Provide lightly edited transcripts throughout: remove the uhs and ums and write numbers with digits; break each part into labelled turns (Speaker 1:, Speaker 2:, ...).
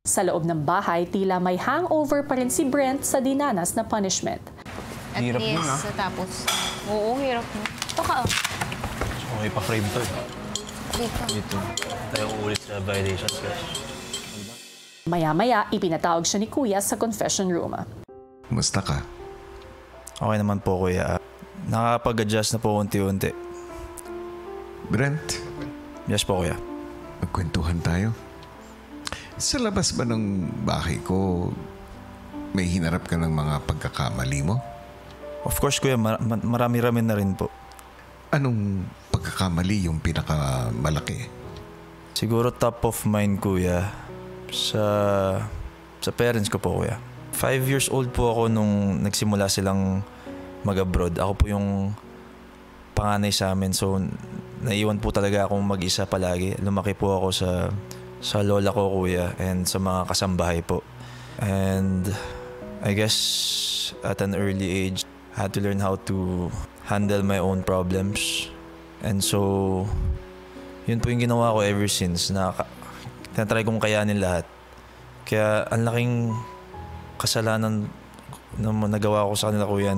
Speaker 1: Sa loob ng bahay, tila may hangover pa rin si Brent sa dinanas na punishment.
Speaker 2: At
Speaker 3: Hirap
Speaker 2: least,
Speaker 3: nun, ha?
Speaker 2: tapos, oo, hirap mo. Ito ka, oh.
Speaker 3: Okay pa frame to.
Speaker 2: Dito.
Speaker 3: Dito. Tayo ulit sa violations, guys.
Speaker 1: Maya-maya, ipinatawag siya ni Kuya sa confession room.
Speaker 4: Kumusta ka?
Speaker 5: Okay naman po, Kuya. Nakakapag-adjust na po unti-unti.
Speaker 4: Brent,
Speaker 5: Yes po, Kuya.
Speaker 4: magkwentuhan tayo. Sa labas ba ng bahay ko, may hinarap ka ng mga pagkakamali mo?
Speaker 5: Of course, Kuya, marami-rami na rin po.
Speaker 4: Anong pagkakamali yung pinakamalaki?
Speaker 5: Siguro top of mind, Kuya, sa parents ko po, Kuya. 5 years old po ako nung nagsimula silang mag-abroad. Ako po yung panganay sa amin. So, naiwan po talaga akong mag-isa palagi. Lumaki po ako sa lola ko, Kuya, and sa mga kasambahay po. And I guess at an early age, I had to learn how to handle my own problems. And so, yun po yung ginawa ko ever since na tinatry kong kayanin lahat. Kaya ang laking kasalanan na nagawa ko sa kanila, Kuya,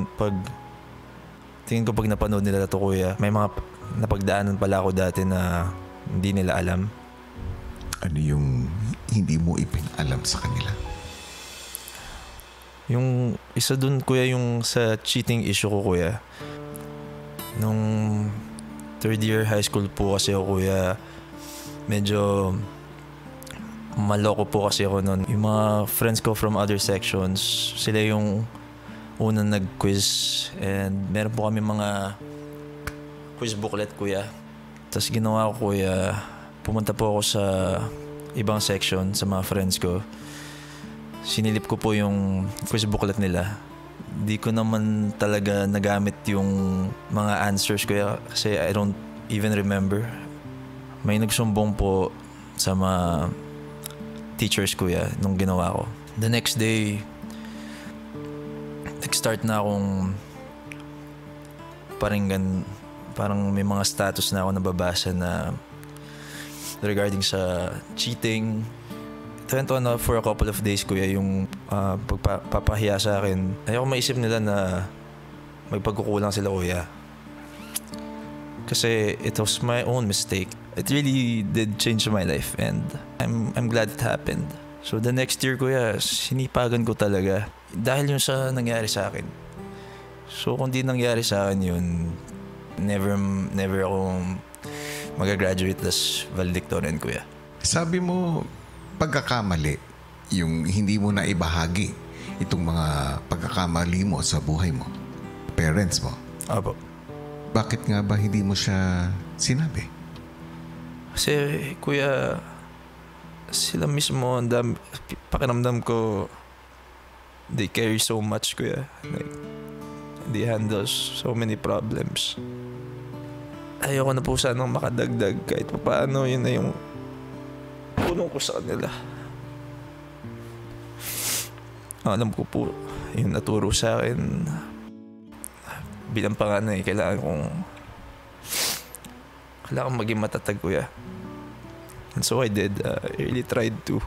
Speaker 5: tingin ko pag napanood nila ito, Kuya, may mga napagdaanan pala ako dati na hindi nila alam.
Speaker 4: Ano yung hindi mo ipinalam sa kanila?
Speaker 5: Yung isa dun, Kuya, yung sa cheating issue ko, Kuya. Nung third year high school po kasi ako, Kuya, medyo maloko po kasi ako noon. Yung mga friends ko from other sections, sila yung unang nag-quiz, and meron po kami mga quiz booklet, Kuya. Tapos ginawa ko, Kuya, pumunta po ako sa ibang section sa mga friends ko. Sinilip ko po yung quiz booklet nila. Di ko naman talaga nagamit yung mga answers, Kuya, kasi I don't even remember. May nagsumbong po sa mga teachers, Kuya, nung ginawa ko. The next day, nag-start na akong parang may mga status na ako nababasa na regarding sa cheating. Ito na for a couple of days, Kuya, yung pagpapahiya sa akin. Ayoko maisip nila na may pagkukulang sila, Kuya. Kasi it was my own mistake. It really did change my life, and I'm glad it happened. So the next year, Kuya, sinipagan ko talaga dahil yung sa nangyari sa akin. So kung di nangyari sa akin yun, never akong mag-graduate as valedictorian, Kuya.
Speaker 4: Sabi mo, pagkakamali, yung hindi mo na ibahagi itong mga pagkakamali mo sa buhay mo, parents mo.
Speaker 5: Apo.
Speaker 4: Bakit nga ba hindi mo siya sinabi?
Speaker 5: Kasi, Kuya, sila mismo, pakiramdam ko, they carry so much, Kuya. Like, they handle so many problems. Ayoko na po sanang makadagdag kahit paano, yun na yung punong ko sa kanila. Alam ko po, yung naturo sa akin, bilang panganay, kailangan maging matatag, Kuya. And so I did. I really tried to.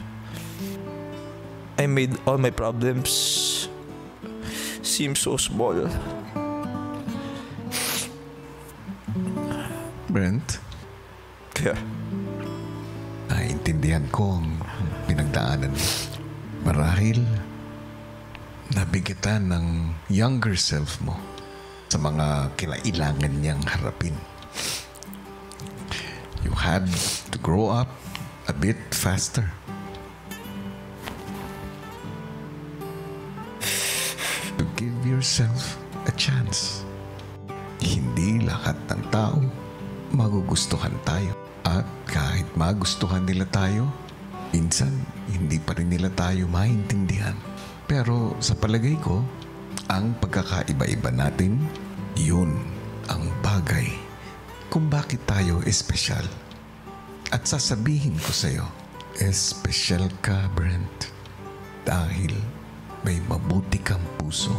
Speaker 5: I made all my problems seem so small.
Speaker 4: Brent,
Speaker 5: Kaya,
Speaker 4: naiintindihan ko ang pinagdaanan mo. Marahil, nabigatan ng younger self mo sa mga kinailangan niyang harapin. You had to grow up a bit faster. To give yourself a chance. Hindi lahat ng tao magugustuhan tayo. At kahit magustuhan nila tayo, minsan hindi pa rin nila tayo maintindihan. Pero sa palagay ko, ang pagkakaiba-iba natin, yun ang bagay kung bakit tayo espesyal. At sasabihin ko sa'yo, espesyal ka, Brent, dahil may mabuti kang puso.